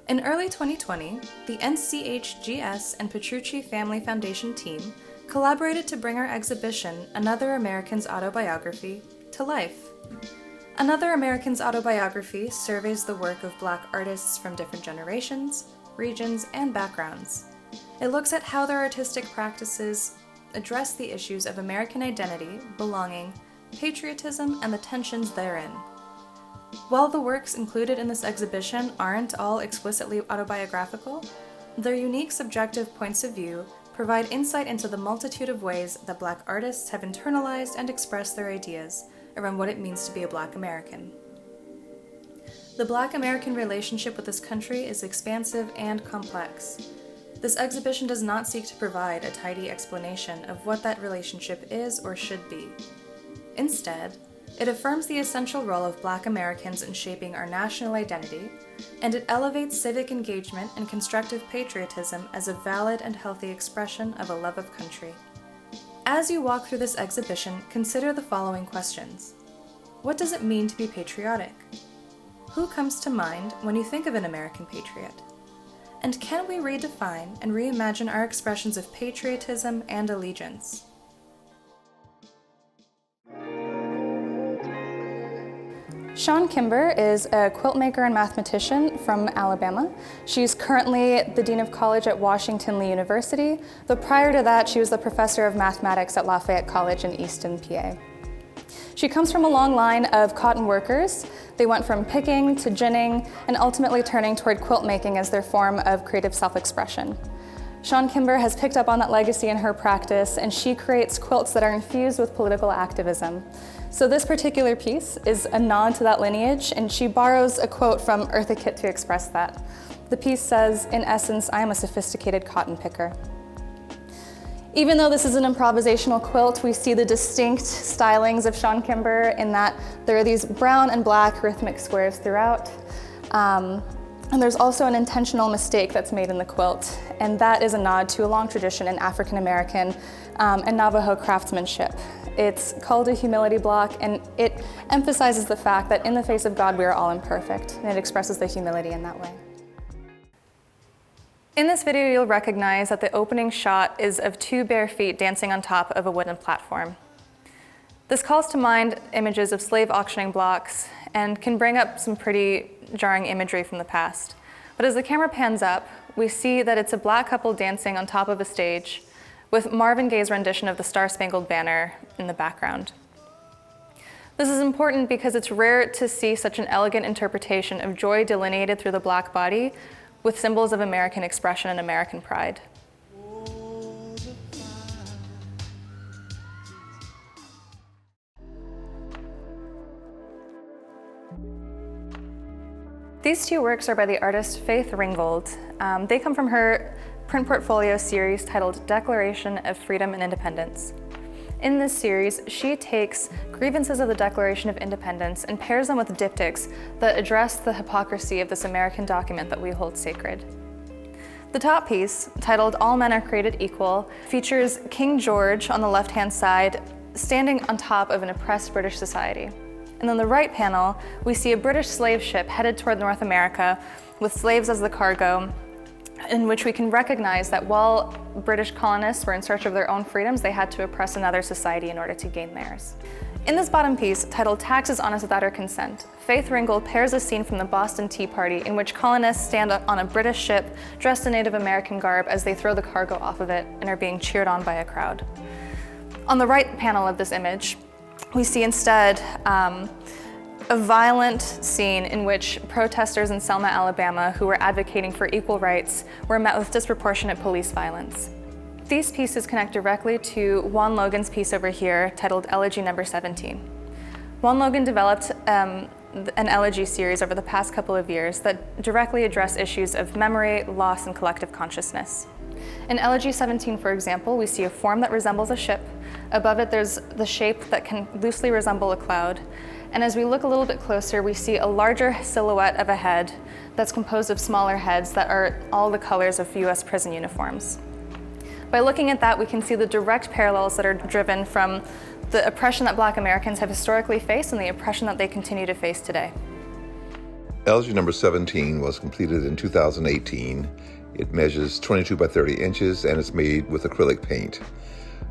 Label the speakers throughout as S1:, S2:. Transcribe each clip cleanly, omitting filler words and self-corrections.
S1: In early 2020, the NCHGS and Petrucci Family Foundation team collaborated to bring our exhibition, Another American's Autobiography, to life. Another American's Autobiography surveys the work of Black artists from different generations, regions, and backgrounds. It looks at how their artistic practices address the issues of American identity, belonging, patriotism, and the tensions therein. While the works included in this exhibition aren't all explicitly autobiographical, their unique subjective points of view provide insight into the multitude of ways that Black artists have internalized and expressed their ideas around what it means to be a Black American. The Black American relationship with this country is expansive and complex. This exhibition does not seek to provide a tidy explanation of what that relationship is or should be. Instead, it affirms the essential role of Black Americans in shaping our national identity, and it elevates civic engagement and constructive patriotism as a valid and healthy expression of a love of country. As you walk through this exhibition, consider the following questions. What does it mean to be patriotic? Who comes to mind when you think of an American patriot? And can we redefine and reimagine our expressions of patriotism and allegiance? Shawn Kimber is a quilt maker and mathematician from Alabama. She's currently the Dean of College at Washington Lee University, though prior to that she was the Professor of Mathematics at Lafayette College in Easton, PA. She comes from a long line of cotton workers. They went from picking to ginning and ultimately turning toward quilt making as their form of creative self-expression. Shawn Kimber has picked up on that legacy in her practice, and she creates quilts that are infused with political activism. So this particular piece is a nod to that lineage, and she borrows a quote from Eartha Kitt to express that. The piece says, in essence, I am a sophisticated cotton picker. Even though this is an improvisational quilt, we see the distinct stylings of Shawn Kimber in that there are these brown and black rhythmic squares throughout. And there's also an intentional mistake that's made in the quilt, and that is a nod to a long tradition in African American and Navajo craftsmanship. It's called a humility block, and it emphasizes the fact that in the face of God we are all imperfect, and it expresses the humility in that way. In this video, you'll recognize that the opening shot is of two bare feet dancing on top of a wooden platform. This calls to mind images of slave auctioning blocks and can bring up some pretty jarring imagery from the past. But as the camera pans up, we see that it's a Black couple dancing on top of a stage with Marvin Gaye's rendition of the Star-Spangled Banner in the background. This is important because it's rare to see such an elegant interpretation of joy delineated through the Black body with symbols of American expression and American pride. These two works are by the artist Faith Ringgold. They come from her print portfolio series titled Declaration of Freedom and Independence. In this series, she takes grievances of the Declaration of Independence and pairs them with diptychs that address the hypocrisy of this American document that we hold sacred. The top piece, titled All Men Are Created Equal, features King George on the left-hand side standing on top of an oppressed British society. And on the right panel, we see a British slave ship headed toward North America with slaves as the cargo, in which we can recognize that while British colonists were in search of their own freedoms, they had to oppress another society in order to gain theirs. In this bottom piece, titled Taxes on Us Without Our Consent, Faith Ringgold pairs a scene from the Boston Tea Party in which colonists stand on a British ship dressed in Native American garb as they throw the cargo off of it and are being cheered on by a crowd. On the right panel of this image, we see instead a violent scene in which protesters in Selma, Alabama, who were advocating for equal rights, were met with disproportionate police violence. These pieces connect directly to Juan Logan's piece over here, titled Elegy Number 17. Juan Logan developed an elegy series over the past couple of years that directly address issues of memory, loss, and collective consciousness. In Elegy 17, for example, we see a form that resembles a ship. Above it, there's the shape that can loosely resemble a cloud. And as we look a little bit closer, we see a larger silhouette of a head that's composed of smaller heads that are all the colors of US prison uniforms. By looking at that, we can see the direct parallels that are driven from the oppression that Black Americans have historically faced and the oppression that they continue to face today.
S2: Elegy number 17 was completed in 2018. It measures 22 by 30 inches and it's made with acrylic paint.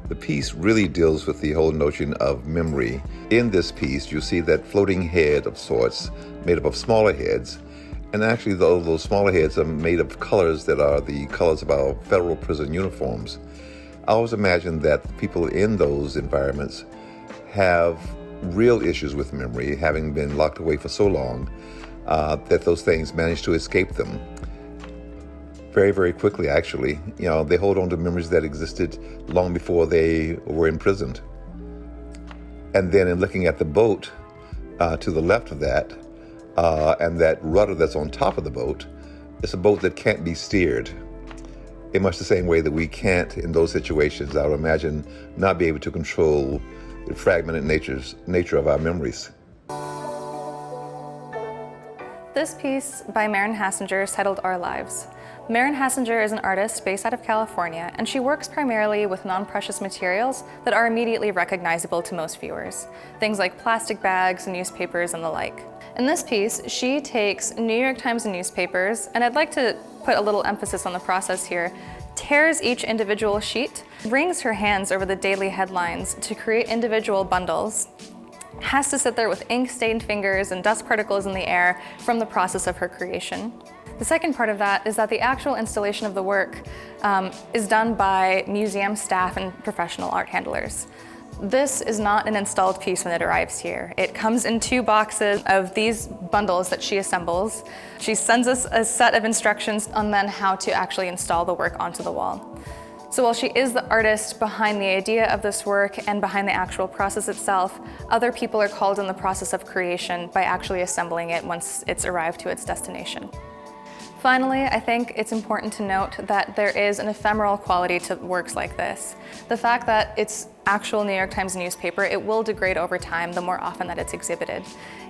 S2: The piece really deals with the whole notion of memory. In this piece, you see that floating head of sorts made up of smaller heads. And actually, those smaller heads are made of colors that are the colors of our federal prison uniforms. I always imagine that people in those environments have real issues with memory, having been locked away for so long, that those things manage to escape them very, very quickly, actually. They hold on to memories that existed long before they were imprisoned. And then in looking at the boat to the left of that, and that rudder that's on top of the boat, it's a boat that can't be steered in much the same way that we can't in those situations. I would imagine not be able to control the fragmented nature of our memories.
S1: This piece by Maren Hassinger is titled Our Lives. Maren Hassinger is an artist based out of California, and she works primarily with non-precious materials that are immediately recognizable to most viewers. Things like plastic bags, newspapers, and the like. In this piece, she takes New York Times newspapers, and I'd like to put a little emphasis on the process here, tears each individual sheet, wrings her hands over the daily headlines to create individual bundles, has to sit there with ink-stained fingers and dust particles in the air from the process of her creation. The second part of that is that the actual installation of the work is done by museum staff and professional art handlers. This is not an installed piece when it arrives here. It comes in 2 boxes of these bundles that she assembles. She sends us a set of instructions on then how to actually install the work onto the wall. So while she is the artist behind the idea of this work and behind the actual process itself, other people are called in the process of creation by actually assembling it once it's arrived to its destination. Finally, I think it's important to note that there is an ephemeral quality to works like this. The fact that it's actual New York Times newspaper, it will degrade over time the more often that it's exhibited.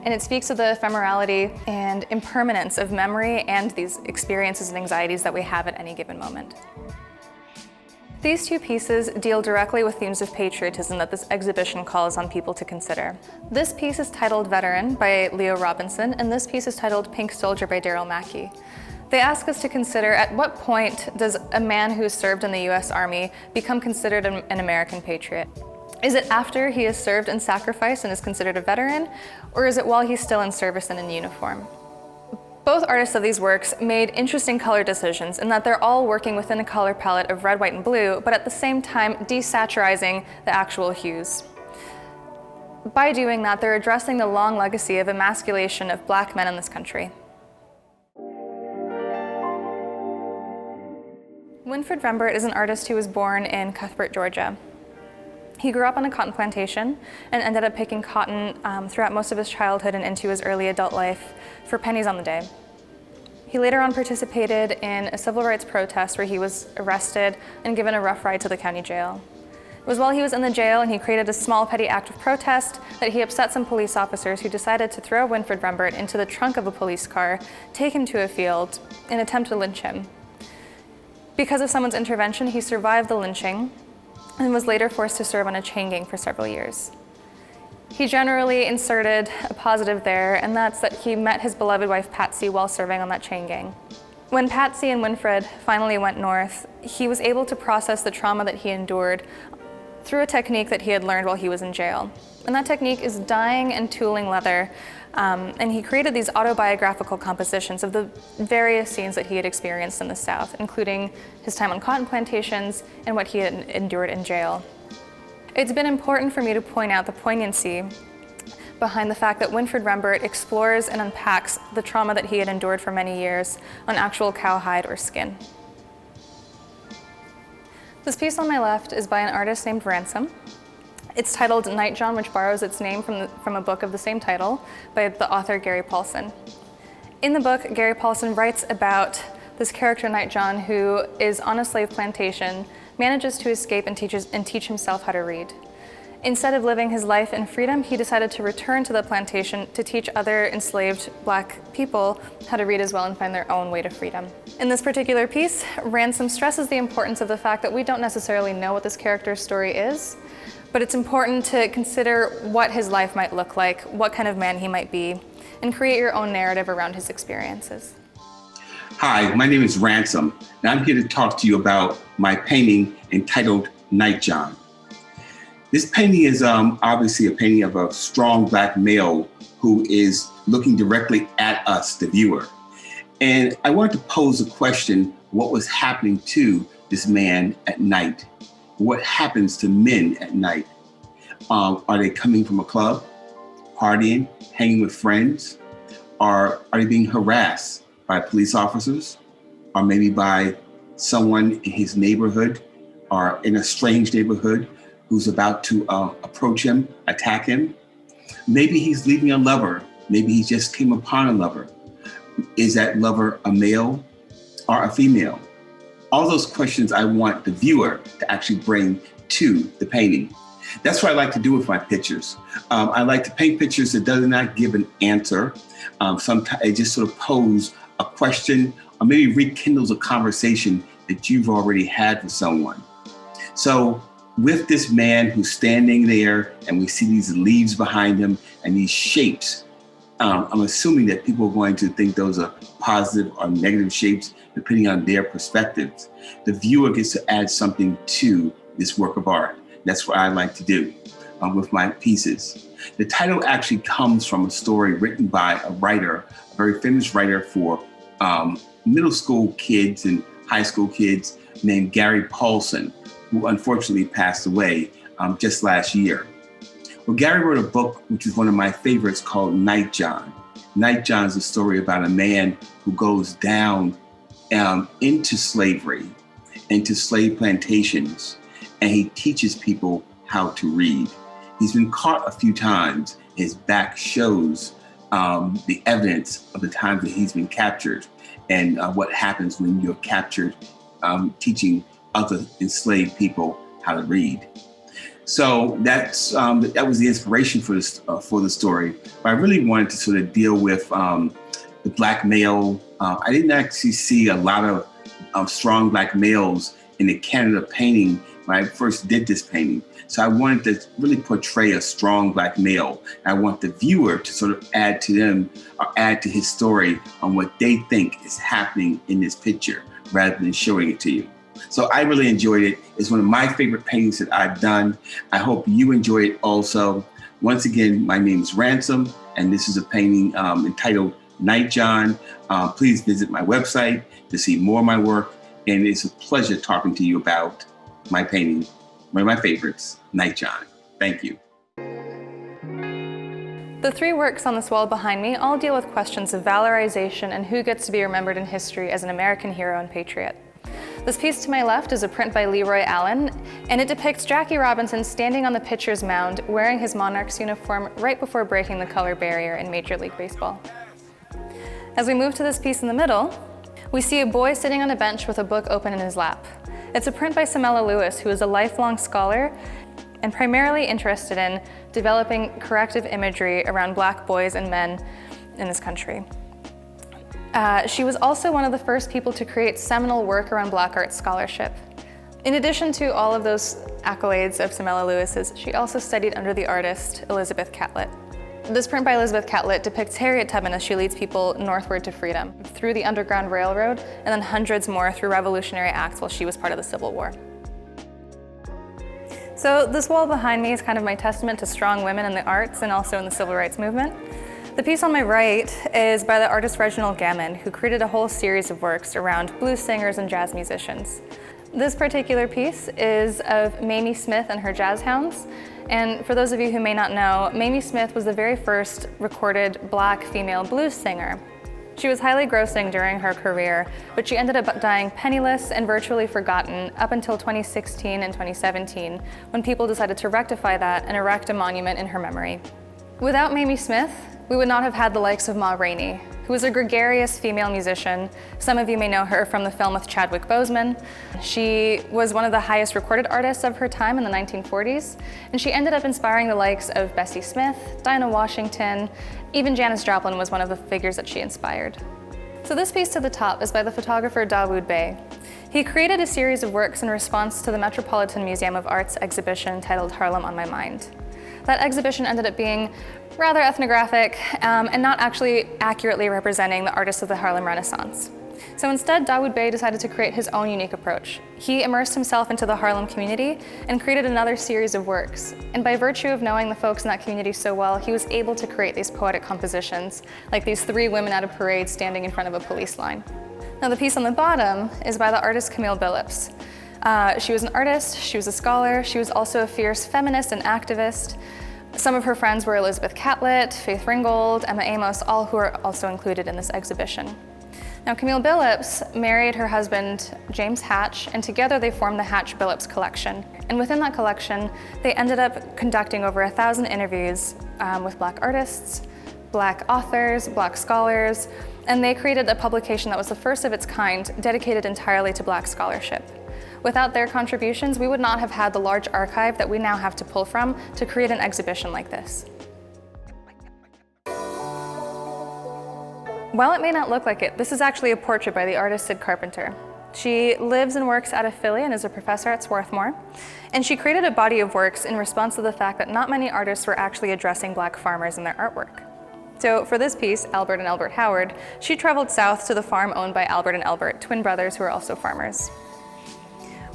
S1: And it speaks to the ephemerality and impermanence of memory and these experiences and anxieties that we have at any given moment. These 2 pieces deal directly with themes of patriotism that this exhibition calls on people to consider. This piece is titled Veteran by Leo Robinson, and this piece is titled Pink Soldier by Daryl Mackey. They ask us to consider at what point does a man who served in the US Army become considered an American patriot? Is it after he has served and sacrificed and is considered a veteran, or is it while he's still in service and in uniform? Both artists of these works made interesting color decisions in that they're all working within a color palette of red, white, and blue, but at the same time desaturizing the actual hues. By doing that, they're addressing the long legacy of emasculation of Black men in this country. Winfred Rembert is an artist who was born in Cuthbert, Georgia. He grew up on a cotton plantation and ended up picking cotton throughout most of his childhood and into his early adult life for pennies on the day. He later on participated in a civil rights protest where he was arrested and given a rough ride to the county jail. It was while he was in the jail and he created a small petty act of protest that he upset some police officers who decided to throw Winfred Rembert into the trunk of a police car, take him to a field, and attempt to lynch him. Because of someone's intervention, he survived the lynching and was later forced to serve on a chain gang for several years. He generally inserted a positive there, and that's that he met his beloved wife Patsy while serving on that chain gang. When Patsy and Winfred finally went north, he was able to process the trauma that he endured through a technique that he had learned while he was in jail. And that technique is dyeing and tooling leather, and he created these autobiographical compositions of the various scenes that he had experienced in the South, including his time on cotton plantations and what he had endured in jail. It's been important for me to point out the poignancy behind the fact that Winfred Rembert explores and unpacks the trauma that he had endured for many years on actual cowhide or skin. This piece on my left is by an artist named Ransom. It's titled Nightjohn, which borrows its name from a book of the same title by the author Gary Paulson. In the book, Gary Paulson writes about this character Nightjohn who is on a slave plantation, manages to escape and teach himself how to read. Instead of living his life in freedom, he decided to return to the plantation to teach other enslaved Black people how to read as well and find their own way to freedom. In this particular piece, Ransom stresses the importance of the fact that we don't necessarily know what this character's story is, but it's important to consider what his life might look like, what kind of man he might be, and create your own narrative around his experiences.
S3: Hi, my name is Ransom, and I'm here to talk to you about my painting entitled Nightjohn. This painting is obviously a painting of a strong Black male who is looking directly at us, the viewer. And I wanted to pose a question: what was happening to this man at night? What happens to men at night? Are they coming from a club, partying, hanging with friends? Are they being harassed by police officers, or maybe by someone in his neighborhood or in a strange neighborhood who's about to approach him, attack him? Maybe he's leaving a lover. Maybe he just came upon a lover. Is that lover a male or a female? All those questions I want the viewer to actually bring to the painting. That's what I like to do with my pictures. I like to paint pictures that does not give an answer. Sometimes I just sort of pose a question, or maybe rekindles a conversation that you've already had with someone. So with this man who's standing there, and we see these leaves behind him and these shapes, I'm assuming that people are going to think those are positive or negative shapes, depending on their perspectives. The viewer gets to add something to this work of art. That's what I like to do with my pieces. The title actually comes from a story written by a writer, a very famous writer for middle school kids and high school kids, named Gary Paulson, who unfortunately passed away just last year. Well, Gary wrote a book, which is one of my favorites, called Nightjohn. Nightjohn is a story about a man who goes down into slavery, into slave plantations, and he teaches people how to read. He's been caught a few times. His back shows the evidence of the times that he's been captured and what happens when you're captured teaching other enslaved people how to read. So that was the inspiration for the story. But I really wanted to sort of deal with the Black male. I didn't actually see a lot of strong Black males in the Canada painting when I first did this painting. So I wanted to really portray a strong Black male. I want the viewer to sort of add to them or add to his story on what they think is happening in this picture rather than showing it to you. So I really enjoyed it. It's one of my favorite paintings that I've done. I hope you enjoy it also. Once again, my name is Ransom, and this is a painting entitled Nightjohn. Please visit my website to see more of my work. And it's a pleasure talking to you about my painting, one of my favorites, Nightjohn. Thank you.
S1: The three works on this wall behind me all deal with questions of valorization and who gets to be remembered in history as an American hero and patriot. This piece to my left is a print by Leroy Allen, and it depicts Jackie Robinson standing on the pitcher's mound wearing his Monarchs uniform right before breaking the color barrier in Major League Baseball. As we move to this piece in the middle, we see a boy sitting on a bench with a book open in his lap. It's a print by Samela Lewis, who is a lifelong scholar and primarily interested in developing corrective imagery around Black boys and men in this country. She was also one of the first people to create seminal work around Black art scholarship. In addition to all of those accolades of Samela Lewis's, she also studied under the artist Elizabeth Catlett. This print by Elizabeth Catlett depicts Harriet Tubman as she leads people northward to freedom through the Underground Railroad, and then hundreds more through revolutionary acts while she was part of the Civil War. So this wall behind me is kind of my testament to strong women in the arts and also in the civil rights movement. The piece on my right is by the artist Reginald Gammon, who created a whole series of works around blues singers and jazz musicians. This particular piece is of Mamie Smith and her Jazz Hounds. And for those of you who may not know, Mamie Smith was the very first recorded Black female blues singer. She was highly grossing during her career, but she ended up dying penniless and virtually forgotten up until 2016 and 2017, when people decided to rectify that and erect a monument in her memory. Without Mamie Smith, we would not have had the likes of Ma Rainey, who was a gregarious female musician. Some of you may know her from the film with Chadwick Boseman. She was one of the highest recorded artists of her time in the 1940s, and she ended up inspiring the likes of Bessie Smith, Dinah Washington, even Janis Joplin was one of the figures that she inspired. So this piece to the top is by the photographer Dawood Bey. He created a series of works in response to the Metropolitan Museum of Art's exhibition titled Harlem on My Mind. That exhibition ended up being rather ethnographic and not actually accurately representing the artists of the Harlem Renaissance. So instead, Dawoud Bey decided to create his own unique approach. He immersed himself into the Harlem community and created another series of works. And by virtue of knowing the folks in that community so well, he was able to create these poetic compositions, like these 3 women at a parade standing in front of a police line. Now the piece on the bottom is by the artist Camille Billups. She was an artist, she was a scholar, she was also a fierce feminist and activist. Some of her friends were Elizabeth Catlett, Faith Ringgold, Emma Amos, all who are also included in this exhibition. Now, Camille Billups married her husband, James Hatch, and together they formed the Hatch-Billups collection. And within that collection, they ended up conducting over 1,000 interviews with Black artists, Black authors, Black scholars, and they created a publication that was the first of its kind, dedicated entirely to Black scholarship. Without their contributions, we would not have had the large archive that we now have to pull from to create an exhibition like this. While it may not look like it, this is actually a portrait by the artist Sid Carpenter. She lives and works out of Philly and is a professor at Swarthmore. And she created a body of works in response to the fact that not many artists were actually addressing Black farmers in their artwork. So for this piece, Albert and Elbert Howard, she traveled south to the farm owned by Albert and Elbert, twin brothers who are also farmers.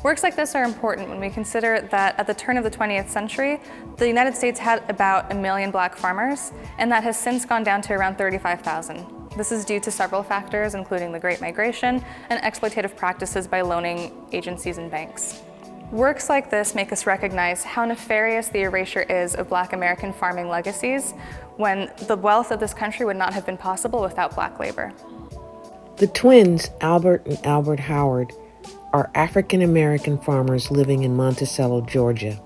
S1: Works like this are important when we consider that at the turn of the 20th century, the United States had about 1 million Black farmers, and that has since gone down to around 35,000. This is due to several factors, including the Great Migration and exploitative practices by loaning agencies and banks. Works like this make us recognize how nefarious the erasure is of Black American farming legacies when the wealth of this country would not have been possible without Black labor.
S4: The twins, Albert and Albert Howard, are African American farmers living in Monticello, Georgia.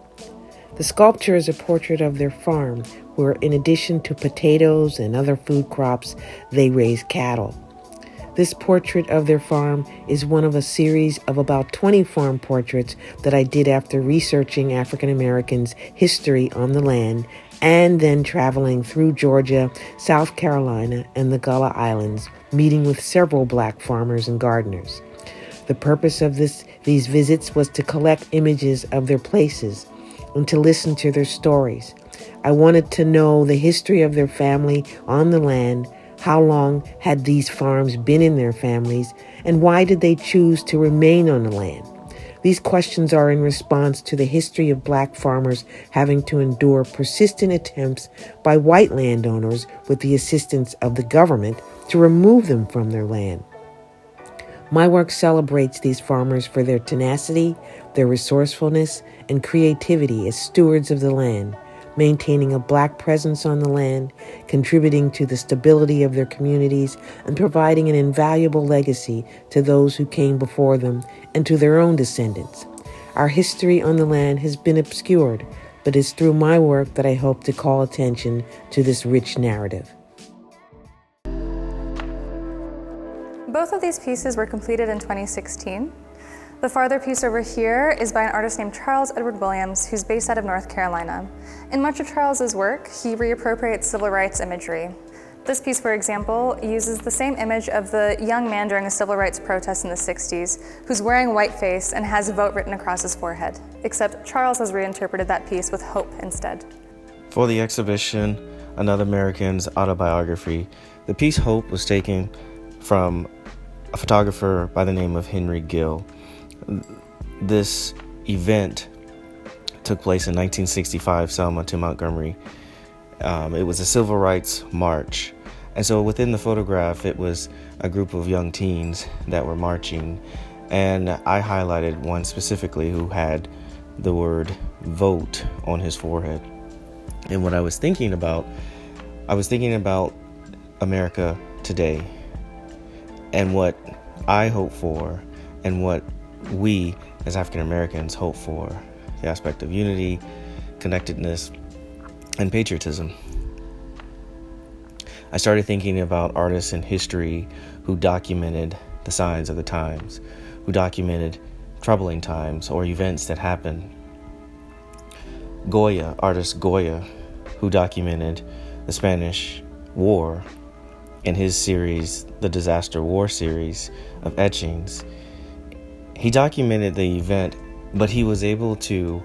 S4: The sculpture is a portrait of their farm, where in addition to potatoes and other food crops, they raise cattle. This portrait of their farm is one of a series of about 20 farm portraits that I did after researching African Americans' history on the land and then traveling through Georgia, South Carolina, and the Gullah Islands, meeting with several Black farmers and gardeners. The purpose of these visits was to collect images of their places and to listen to their stories. I wanted to know the history of their family on the land, how long had these farms been in their families, and why did they choose to remain on the land? These questions are in response to the history of Black farmers having to endure persistent attempts by white landowners with the assistance of the government to remove them from their land. My work celebrates these farmers for their tenacity, their resourcefulness, and creativity as stewards of the land, maintaining a Black presence on the land, contributing to the stability of their communities, and providing an invaluable legacy to those who came before them and to their own descendants. Our history on the land has been obscured, but it's through my work that I hope to call attention to this rich narrative.
S1: Both of these pieces were completed in 2016. The farther piece over here is by an artist named Charles Edward Williams, who's based out of North Carolina. In much of Charles's work, he reappropriates civil rights imagery. This piece, for example, uses the same image of the young man during a civil rights protest in the 60s, who's wearing whiteface and has "vote" written across his forehead, except Charles has reinterpreted that piece with hope instead.
S5: For the exhibition, Another American's Autobiography, the piece Hope was taken from a photographer by the name of Henry Gill. This event took place in 1965, Selma to Montgomery. It was a civil rights march. And so within the photograph, it was a group of young teens that were marching. And I highlighted one specifically who had the word "vote" on his forehead. And what I was thinking about America today and what I hope for and what we as African Americans hope for, the aspect of unity, connectedness, and patriotism. I started thinking about artists in history who documented the signs of the times, who documented troubling times or events that happened. Artist Goya, who documented the Spanish War in his series, the Disaster War series of etchings. He documented the event, but he was able to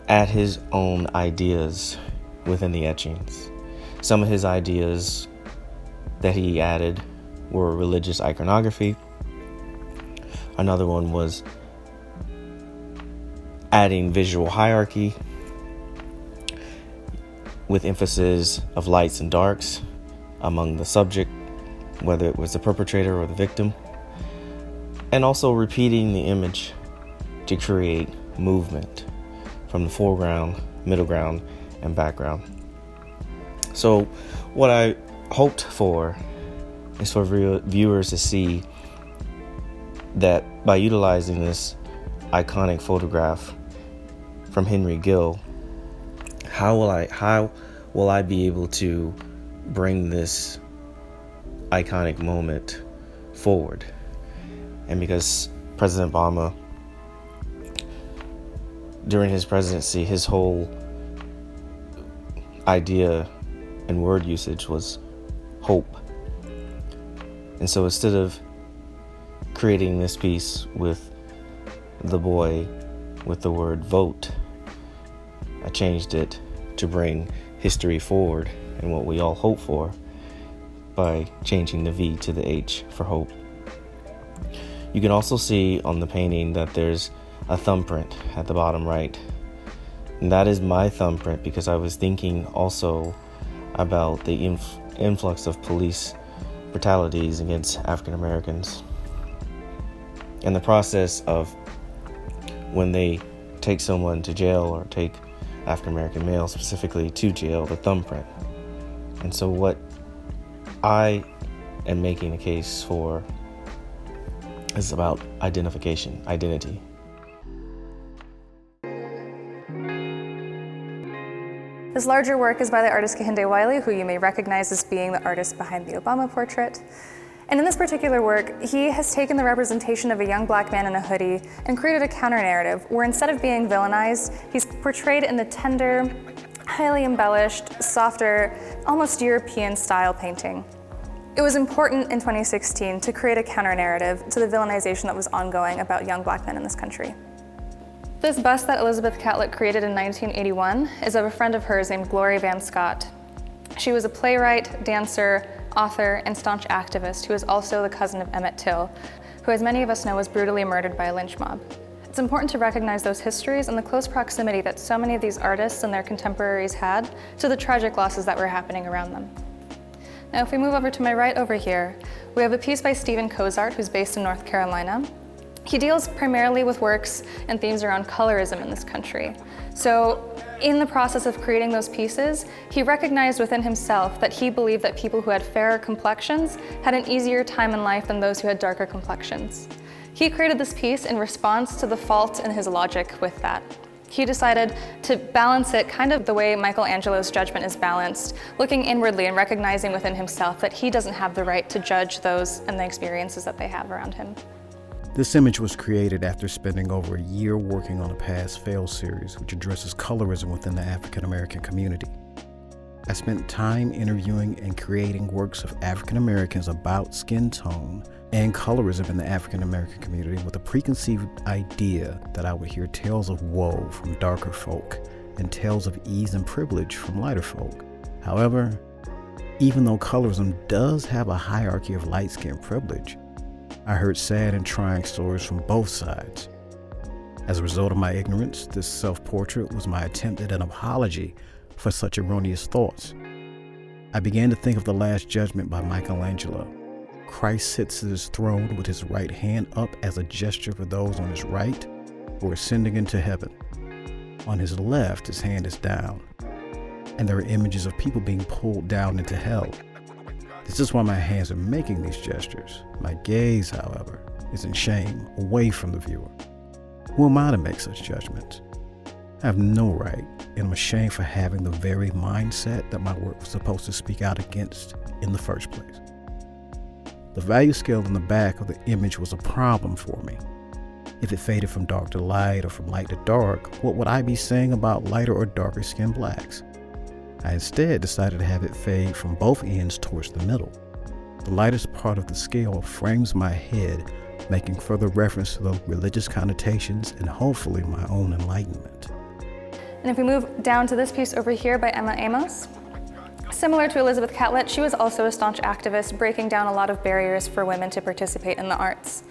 S5: add his own ideas within the etchings. Some of his ideas that he added were religious iconography. Another one was adding visual hierarchy with emphasis of lights and darks among the subject, whether it was the perpetrator or the victim, and also repeating the image to create movement from the foreground, middle ground, and background. So what I hoped for is for viewers to see that by utilizing this iconic photograph from Henry Gill, how will I be able to bring this iconic moment forward? And because President Obama, during his presidency, his whole idea and word usage was hope. And so instead of creating this piece with the boy with the word vote, I changed it to bring history forward and what we all hope for by changing the V to the H for hope. You can also see on the painting that there's a thumbprint at the bottom right. And that is my thumbprint because I was thinking also about the influx of police brutalities against African Americans and the process of when they take someone to jail or take African American male specifically to jail, the thumbprint. And so what I am making a case for is about identification, identity.
S1: This larger work is by the artist Kehinde Wiley, who you may recognize as being the artist behind the Obama portrait. And in this particular work, he has taken the representation of a young black man in a hoodie and created a counter-narrative where instead of being villainized, he's portrayed in the tender, highly embellished, softer, almost European-style painting. It was important in 2016 to create a counter-narrative to the villainization that was ongoing about young black men in this country. This bust that Elizabeth Catlett created in 1981 is of a friend of hers named Gloria Van Scott. She was a playwright, dancer, author, and staunch activist who is also the cousin of Emmett Till, who, as many of us know, was brutally murdered by a lynch mob. It's important to recognize those histories and the close proximity that so many of these artists and their contemporaries had to the tragic losses that were happening around them. Now, if we move over to my right over here, we have a piece by Stephen Cozart, who's based in North Carolina. He deals primarily with works and themes around colorism in this country. So in the process of creating those pieces, he recognized within himself that he believed that people who had fairer complexions had an easier time in life than those who had darker complexions. He created this piece in response to the fault in his logic with that. He decided to balance it kind of the way Michelangelo's Judgment is balanced, looking inwardly and recognizing within himself that he doesn't have the right to judge those and the experiences that they have around him.
S6: This image was created after spending over a year working on a Pass Fail series which addresses colorism within the African American community. I spent time interviewing and creating works of African Americans about skin tone and colorism in the African American community with a preconceived idea that I would hear tales of woe from darker folk and tales of ease and privilege from lighter folk. However, even though colorism does have a hierarchy of light skin privilege, I heard sad and trying stories from both sides. As a result of my ignorance, this self-portrait was my attempt at an apology for such erroneous thoughts. I began to think of The Last Judgment by Michelangelo. Christ sits at his throne with his right hand up as a gesture for those on his right who are ascending into heaven. On his left, his hand is down, and there are images of people being pulled down into hell. This is why my hands are making these gestures. My gaze, however, is in shame, away from the viewer. Who am I to make such judgments? I have no right, and I'm ashamed for having the very mindset that my work was supposed to speak out against in the first place. The value scale in the back of the image was a problem for me. If it faded from dark to light or from light to dark, what would I be saying about lighter or darker skinned blacks? I instead decided to have it fade from both ends towards the middle. The lightest part of the scale frames my head, making further reference to the religious connotations and hopefully my own enlightenment.
S1: And if we move down to this piece over here by Emma Amos, similar to Elizabeth Catlett, she was also a staunch activist, breaking down a lot of barriers for women to participate in the arts.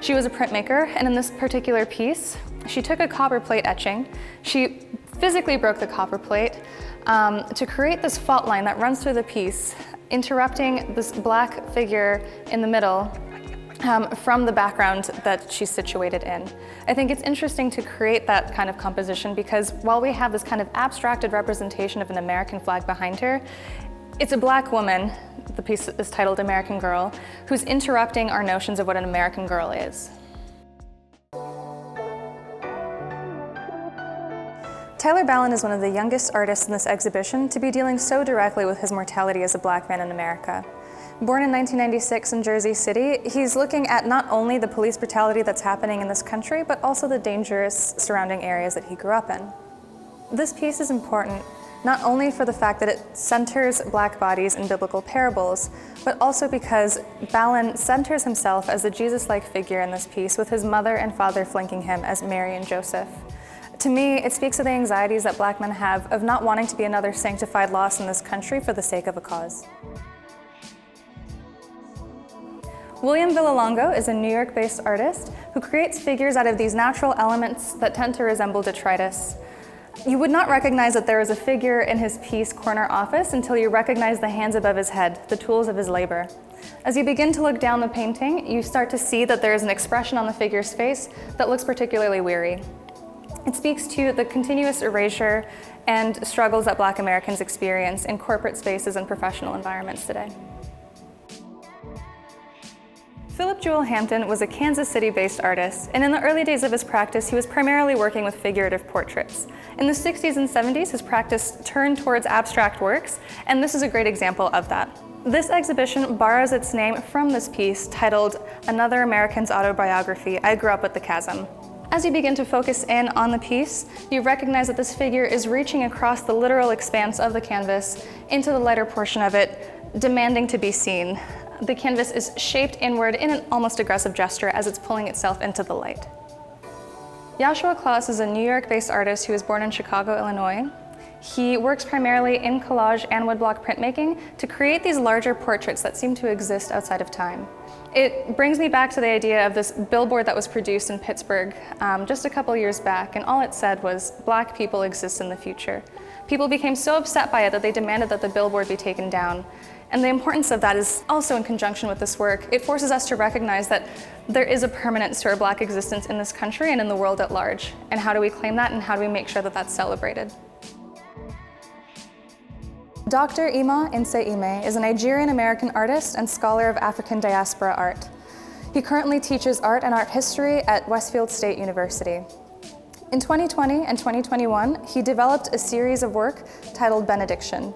S1: She was a printmaker, and in this particular piece, she took a copper plate etching. She physically broke the copper plate to create this fault line that runs through the piece, interrupting this black figure in the middle from the background that she's situated in. I think it's interesting to create that kind of composition because while we have this kind of abstracted representation of an American flag behind her, it's a Black woman, the piece is titled American Girl, who's interrupting our notions of what an American girl is. Tyler Ballin is one of the youngest artists in this exhibition to be dealing so directly with his mortality as a Black man in America. Born in 1996 in Jersey City, he's looking at not only the police brutality that's happening in this country, but also the dangerous surrounding areas that he grew up in. This piece is important not only for the fact that it centers Black bodies in biblical parables, but also because Ballin centers himself as a Jesus-like figure in this piece, with his mother and father flanking him as Mary and Joseph. To me, it speaks of the anxieties that Black men have of not wanting to be another sanctified loss in this country for the sake of a cause. William Villalongo is a New York-based artist who creates figures out of these natural elements that tend to resemble detritus. You would not recognize that there is a figure in his piece, Corner Office, until you recognize the hands above his head, the tools of his labor. As you begin to look down the painting, you start to see that there is an expression on the figure's face that looks particularly weary. It speaks to the continuous erasure and struggles that Black Americans experience in corporate spaces and professional environments today. Philip Jewell Hampton was a Kansas City-based artist, and in the early days of his practice, he was primarily working with figurative portraits. In the 60s and 70s, his practice turned towards abstract works, and this is a great example of that. This exhibition borrows its name from this piece titled Another American's Autobiography, I Grew Up with the Chasm. As you begin to focus in on the piece, you recognize that this figure is reaching across the literal expanse of the canvas into the lighter portion of it, demanding to be seen. The canvas is shaped inward in an almost aggressive gesture as it's pulling itself into the light. Joshua Klaus is a New York-based artist who was born in Chicago, Illinois. He works primarily in collage and woodblock printmaking to create these larger portraits that seem to exist outside of time. It brings me back to the idea of this billboard that was produced in Pittsburgh just a couple years back, and all it said was, Black people exist in the future. People became so upset by it that they demanded that the billboard be taken down. And the importance of that is also in conjunction with this work. It forces us to recognize that there is a permanence to our Black existence in this country and in the world at large. And how do we claim that, and how do we make sure that that's celebrated? Dr. Ima Inse-Ime is a Nigerian-American artist and scholar of African diaspora art. He currently teaches art and art history at Westfield State University. In 2020 and 2021, he developed a series of work titled Benediction.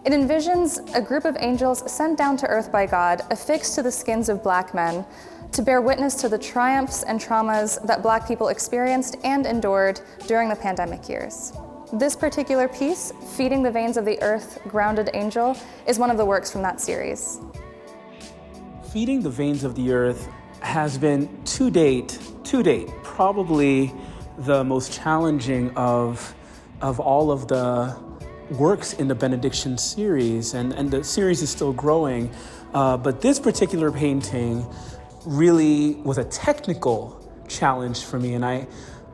S1: It envisions a group of angels sent down to earth by God, affixed to the skins of Black men, to bear witness to the triumphs and traumas that Black people experienced and endured during the pandemic years. This particular piece, Feeding the Veins of the Earth, Grounded Angel, is one of the works from that series.
S7: Feeding the Veins of the Earth has been, to date, probably the most challenging of all of the works in the Benediction series, and the series is still growing. But this particular painting really was a technical challenge for me, and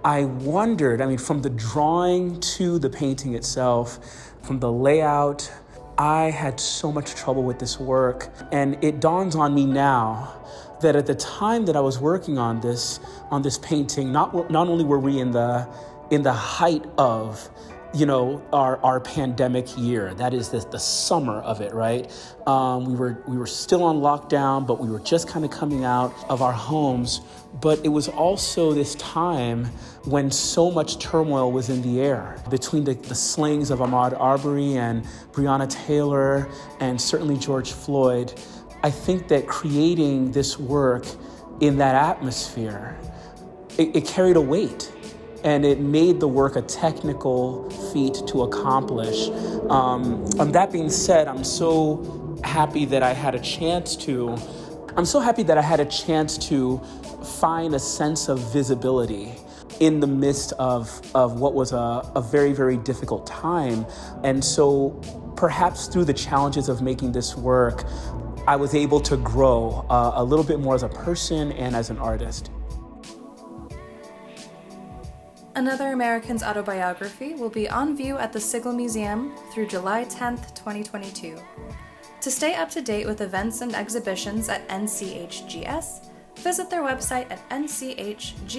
S7: I wondered, from the drawing to the painting itself, from the layout, I had so much trouble with this work. And it dawns on me now that at the time that I was working on this painting, not only were we in the height of our pandemic year. That is the summer of it, right? We were still on lockdown, but we were just kind of coming out of our homes. But it was also this time when so much turmoil was in the air between the slayings of Ahmaud Arbery and Breonna Taylor and certainly George Floyd. I think that creating this work in that atmosphere, it carried a weight. And it made the work a technical feat to accomplish. That being said, I'm so happy that I had a chance to find a sense of visibility in the midst of what was a very, very difficult time. And so perhaps through the challenges of making this work, I was able to grow a little bit more as a person and as an artist.
S1: Another American's Autobiography will be on view at the Sigel Museum through July 10th, 2022. To stay up to date with events and exhibitions at NCHGS, visit their website at nchgspa.org.